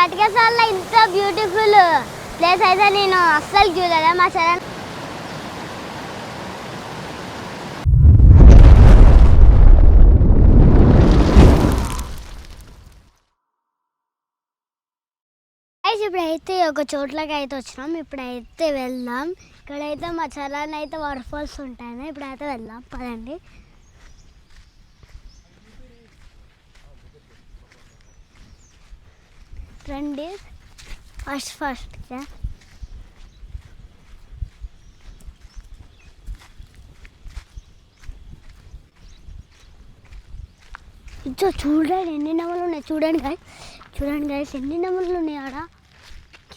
ఘటకేసర్లో ఇంత beautiful place అయితే నేను అస్సలు చూడలే. మా చరణ్ ఇప్పుడైతే ఒక చోట్లకి అయితే వచ్చినాం. ఇప్పుడైతే వెళ్దాం. ఇక్కడైతే మా చరణ్ అయితే వాటర్ ఫాల్స్ ఉంటాయి. ఇప్పుడైతే వెళ్దాం పదండి. రండి ఫస్ట్గా ఇచ్చో చూడండి ఎన్ని నెమలు ఉన్నాయి. చూడండి గాయస్ ఎన్ని నెమలు ఉన్నాయి ఆడ.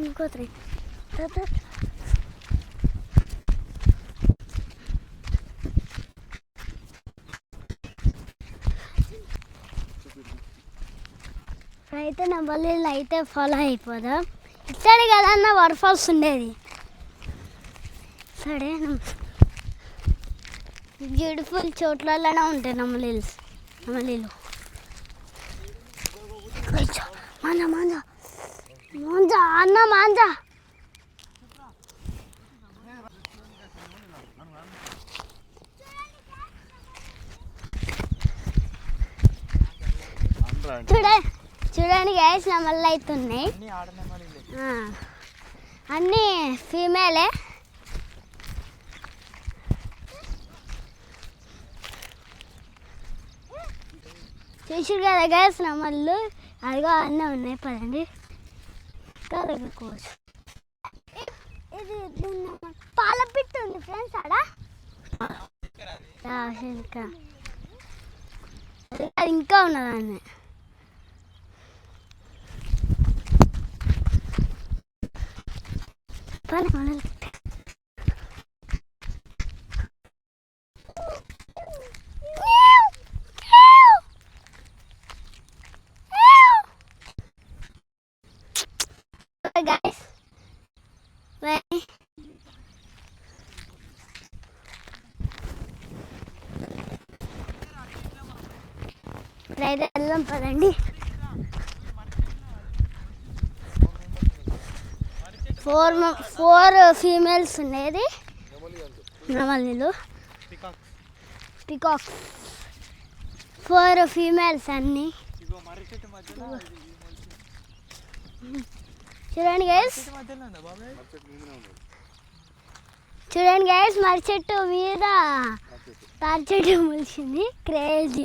ఇంకోత్రి అయితే నెమలి అయితే ఫాలో అయిపోదాం. ఇక్కడే కదన్న వాటర్ ఫాల్స్ ఉండేది. సరే బ్యూటిఫుల్ చోట్లలోనే ఉంటాయి నెమలీలు. మాంజా అన్న మాంజా చూడండి గైస్ నెమళ్ళు అవుతున్నాయి. అన్నీ ఫీమేలే. చూసారు కదా గైస్ నెమళ్ళు. అదిగో అన్నీ ఉన్నాయి. పదండి కలగకోవచ్చు. ఇది పాల పిట్ట ఉంది ఫ్రెండ్స్ ఆడ. అది ఇంకా ఉన్నదాన్ని. Guys, వెళ్దాం పదండి. 4 ఫీమేల్స్ ఉండేది నెమలీలు. పికాక్స్ 4 ఫీమేల్స్ అన్నీ. చూడండి గైస్ మర్రి చెట్టు మీద తాటి చెట్టు మొలిచింది. క్రేజీ.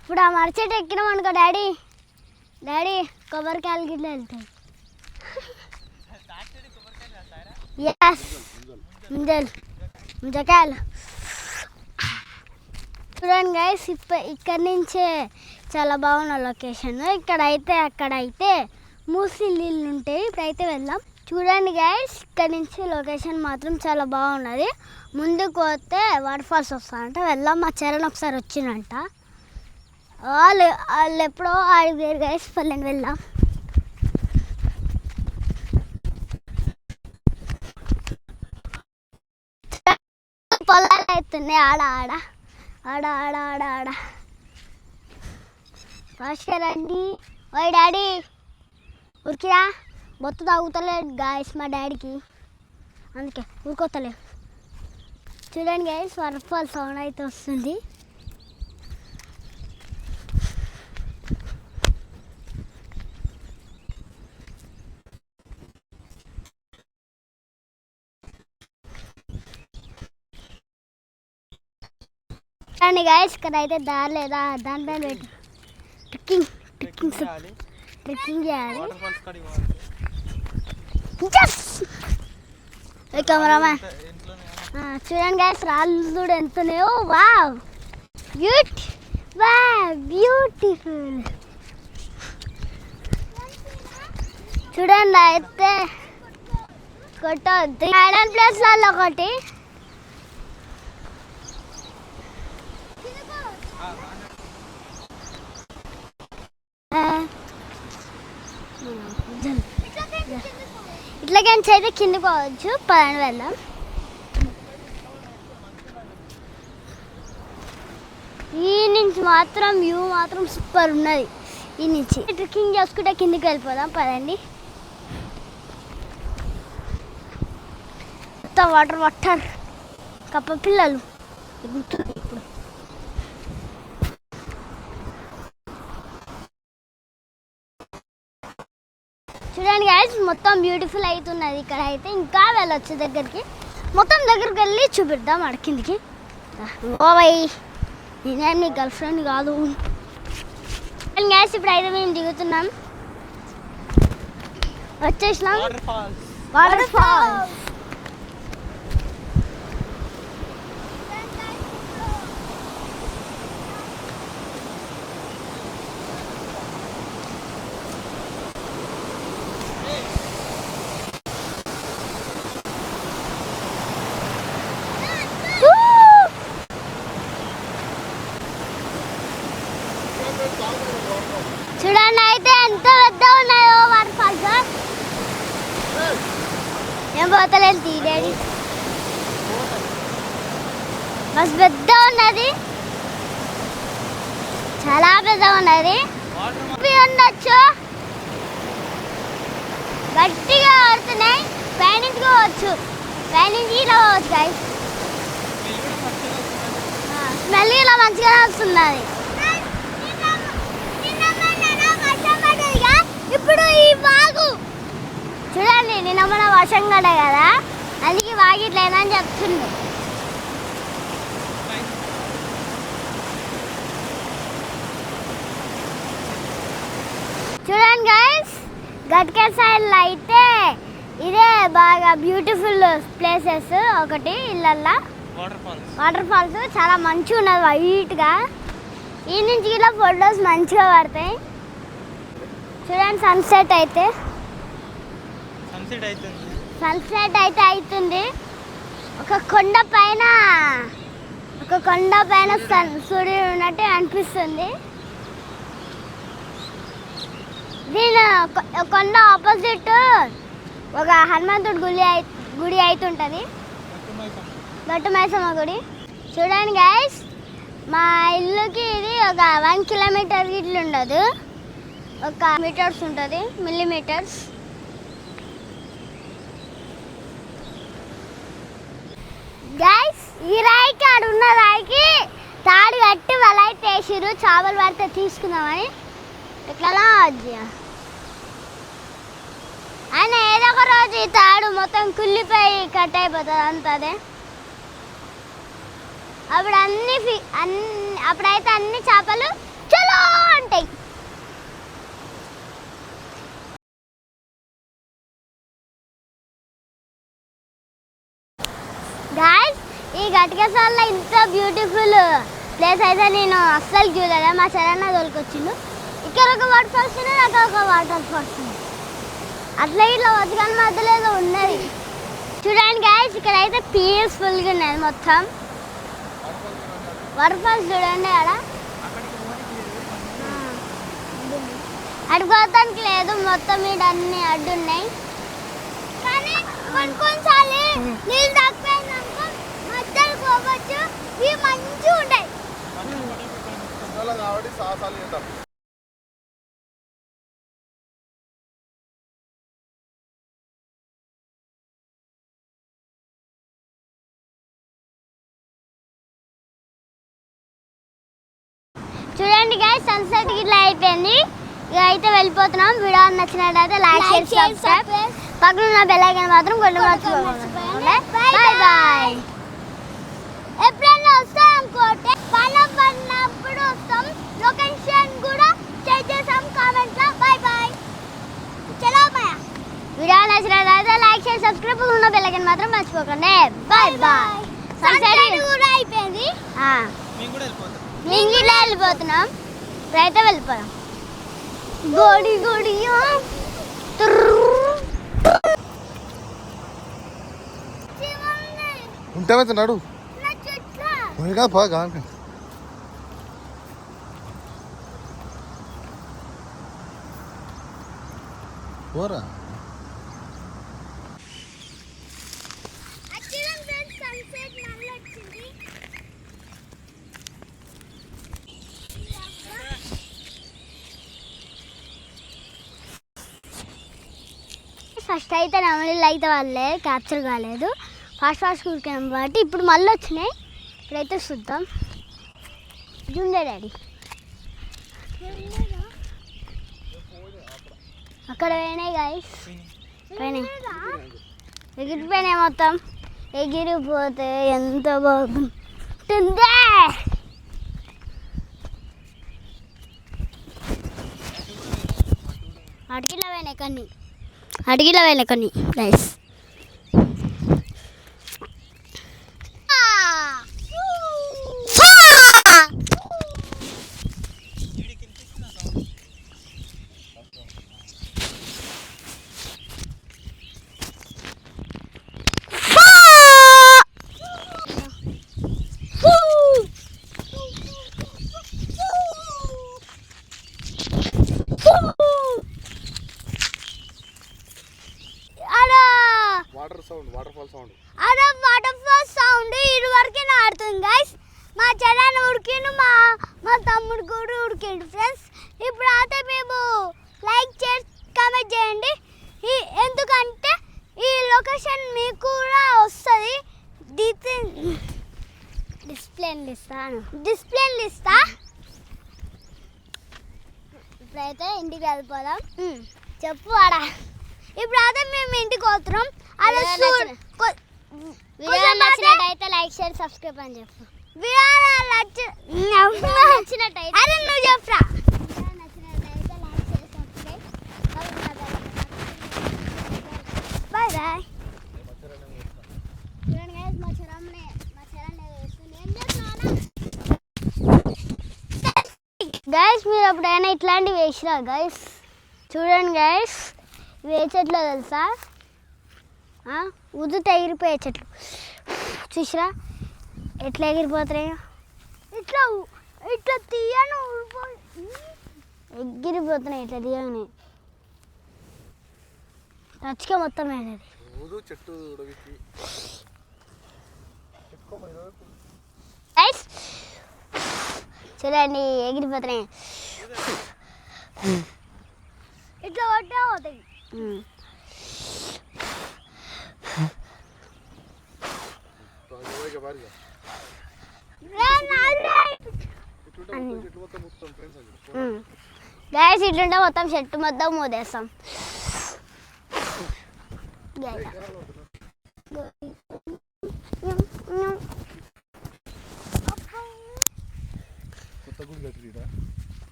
ఇప్పుడు ఆ మర్రి చెట్టు ఎక్కినాం అనుకో డాడీ కొబ్బరికాయలు గిట్ల వెళ్తాయి. ముంజకాయలు. చూడండి గైస్ ఇక్కడ నుంచే చాలా బాగున్న లొకేషన్. అక్కడైతే మూసి నీళ్ళు ఉంటాయి. ఇప్పుడైతే వెళ్దాం. చూడండి గైస్ ఇక్కడ నుంచి లొకేషన్ మాత్రం చాలా బాగున్నది. ముందుకు పోతే వాటర్ ఫాల్స్ వస్తారంట. వెళ్దాం. మా చరణ్ ఒకసారి వచ్చిందంట. వాళ్ళు ఎప్పుడో ఆడిపోయారు గైస్. పల్లెని వెళ్దాం. పొలాలు అవుతున్నాయి ఆడ ఫాస్ట్గా రండి. ఓయ్ డాడీ ఉరికిరా. బొత్తు తాగుతలేదు గాయస్ మా డాడీకి, అందుకే ఊరుకోతలే. చూడండి గాయస్ వాటర్ ఫాల్ సౌండ్ అయితే వస్తుంది. చూడండి గాయస్ ఇక్కడ అయితే దారి లేదా దానిపైన పెట్టి ట్రెక్కింగ్ చేయాలి. కెమెరామ్యాన్ చూడండి గాయస్ రాళ్ళు ఎంత ఉన్నాయో. బ్యూటిఫుల్. చూడండి అయితే కొట్టవద్దు. ఐరన్ ప్లేస్లలో ఒకటి ఇట్లాగంచి అయితే కిందకి పోవచ్చు. పదండి వెళ్దాం. ఈ నుంచి మాత్రం వ్యూ మాత్రం సూపర్ ఉన్నది. ఈ నుంచి ట్రెక్కింగ్ చేసుకుంటే కిందికి వెళ్ళిపోదాం పదండి. వాటర్ వాటర్ కప్ప పిల్లలు ఇప్పుడు చూడండి గైస్, మొత్తం బ్యూటిఫుల్ అవుతున్నది. ఇక్కడ అయితే ఇంకా వెళ్ళొచ్చు దగ్గరికి, మొత్తం దగ్గరికి వెళ్ళి చూపిద్దాం అక్కడ కిందికి. ఓవై నేనేం నీ గర్ల్ ఫ్రెండ్ కాదు. గ్యాస్ ఇప్పుడు అయితే మేము దిగుతున్నాం, వచ్చేసినాం. వాటర్ ఫాల్స్ చూడండి అయితే ఎంత పెద్ద ఉన్నాయో వాటర్ ఫాల్స్. ఏం పోతలేదు తీయలేదు, మస్తు పెద్ద ఉన్నది, చాలా పెద్ద ఉన్నది. ఉండొచ్చు, గట్టిగా ఆడుతున్నాయి. పైనుంచి పోవచ్చు, పైనుంచి ఇలా పోవచ్చు గైస్. స్మెల్ ఇలా మంచిగా వస్తున్నది. ఇప్పుడు ఈ వాగు చూడండి, నిన్న మన వర్షం కడ కదా, అందుకే వాగిట్లేదని చెప్తుంది. చూడండి గైస్, గట్కే సైడ్లో అయితే ఇదే బాగా బ్యూటిఫుల్ ప్లేసెస్ ఒకటి. ఇళ్ళల్లో వాటర్ ఫాల్స్ చాలా మంచిగా ఉన్నది, వైట్గా. ఈ నుంచి ఇలా ఫొటోస్ మంచిగా పడతాయి. చూడండి సన్సెట్ అయితే అవుతుంది. ఒక కొండ పైన సూర్యుడు ఉన్నట్టు అనిపిస్తుంది. దీని కొండ ఆపోజిట్ ఒక హనుమంతుడి గుడి అవుతుంటుంది, గట్టు మైసమ్మ గుడి. చూడండి గైస్, మా ఇల్లుకి ఇది ఒక 1 కిలోమీటర్ ఇట్లా ఉండదు, ఒక మీటర్స్ ఉంటుంది, మిల్లీమీటర్స్. గైస్, ఈ రాయికి ఆడ ఉన్న రాయికి తాడు కట్టి వలైతే వేసిరు, చేపలు పడితే తీసుకుందామని. ఇట్లా ఆయన ఏదో ఒక రోజు ఈ తాడు మొత్తం కుళ్ళిపోయి కట్ అయిపోతుంది అంతదే. అప్పుడైతే అన్ని చేపలు చలో అంటాయి. గాయ్స్, ఈ గట్కేసాల్లో ఇంత బ్యూటిఫుల్ ప్లేస్ అయితే నేను అస్సలు చూడలే. మా సరైన తోలుకొచ్చిండు. ఇక్కడ ఒక వాటర్ ఫాల్స్ ఉన్నది, అక్కడ ఒక వాటర్ ఫాల్స్ ఉంది. అట్లా ఇట్లా వచ్చి మధ్యలో ఏదో ఉన్నది. చూడండి గాయ్స్, ఇక్కడ అయితే పీస్ఫుల్గా ఉన్నది మొత్తం. వాటర్ ఫాల్స్ చూడండి, ఆడ అడుగుతానికి లేదు, మొత్తం మీద అన్ని అడ్డున్నాయి. కానీ కొన్నిసార్లు నీళ్ళు తక్కువైందనుకో మధ్యలో పోవచ్చు, ఇవి మంచిగా ఉంటాయి. చూడండి గైస్, సన్సెట్ ఇట్లా అయిపోయింది. ఇక అయితే వెళ్ళిపోతున్నాం. వీడియో నచ్చినట్లయితే లైక్ చేసి సబ్స్క్రైబ్, పక్కన ఉన్న బెల్ ఐకాన్ మాత్రం కొట్టి మర్చిపోకండి. Bye bye. ఎప్పుడైనా వస్తాం అనుకోండి, పడినప్పుడు వస్తాం. లొకేషన్ కూడా చెక్ చేసాం కామెంట్లో. Bye bye. చలో బాయ్. వీడియో నచ్చినట్లయితే లైక్ చేసి సబ్స్క్రైబ్, పక్కన ఉన్న బెల్ ఐకాన్ మాత్రం మర్చిపోకండి. Bye bye. సన్సెట్ కూడా అయిపోయింది, మేము కూడా వెళ్ళిపోతున్నాం. ఇప్పుడైతే వెళ్ళిపోయాం. గోడి గోడి ఉంటే నడు పోరా. ఫస్ట్ అయితే నెమలీలు అయితే వాళ్ళే క్యాప్చర్ కాలేదు, ఫాస్ట్ కూరికాం కాబట్టి ఇప్పుడు మళ్ళీ వచ్చినాయి. ఇప్పుడైతే చూద్దాం. జుండే డాడీ అక్కడ పోయినాయి గాయస్, పోయినాయి, ఎగిరిపోయినాయి మొత్తం. ఎగిరిపోతే ఎంత బాగుంటుందే. అడిగిలో పోయినాయి కొన్ని గైస్. వాటర్ ఫాల్ సౌండ్ ఇటు వరకే ఆడుతుంది గైస్. మా చెల్లెని ఉడికిండు, మా తమ్ముడు కూడా ఉడికిండు ఫ్రెండ్స్. ఇప్పుడు అయితే మేము లైక్ చేసి కామెంట్ చేయండి, ఎందుకంటే ఈ లొకేషన్ మీకు కూడా వస్తుంది. డిస్ప్లేని ఇస్తా. ఇప్పుడైతే ఇంటికి వెళ్ళిపోదాం. చెప్పు వాడా. ఇప్పుడైతే మేము ఇంటికి పోతున్నాం. అదే వీడియో నచ్చినట్టయితే లైక్ షేర్ సబ్స్క్రైబ్ అని చెప్పు. నచ్చినట్టయితే అరే నువ్వు చెప్పరా. నచ్చినట్టయితే like share subscribe. Bye bye. చూడండి గైస్, మా చెరమ్మ ఏం చేస్తున్నావు గైస్. మీరు ఎప్పుడైనా ఇట్లాంటివి వేసిరా గైస్? చూడండి గైస్, ఇవి ఏ చెట్లు తెలుసా? ఉదుట ఎగిరిపోయే చెట్లు. చూసిరా ఎట్లా ఎగిరిపోతున్నాయో. ఇట్లా తీయను ఎగిరిపోతున్నాయి. ఇట్లా తీయని టచ్గా మొత్తం అనేది. చూడండి ఎగిరిపోతున్నాయి. ఇట్లా కొట్టే పోతాయి. గ్యాస్ ఇట్లుంటే మొత్తం చెట్టు మొత్తం మూదేస్తాం.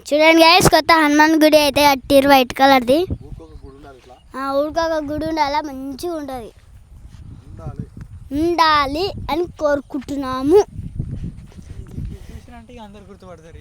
చూడండి గైస్, కొత్త హనుమాన్ గుడి అయితే కట్టిరు, వైట్ కలర్ది. ఊరికొక గుడి ఉండాలి, మంచిగా ఉండాలి అని కోరుకుంటున్నాము. అందరు గుర్తుపడతారు.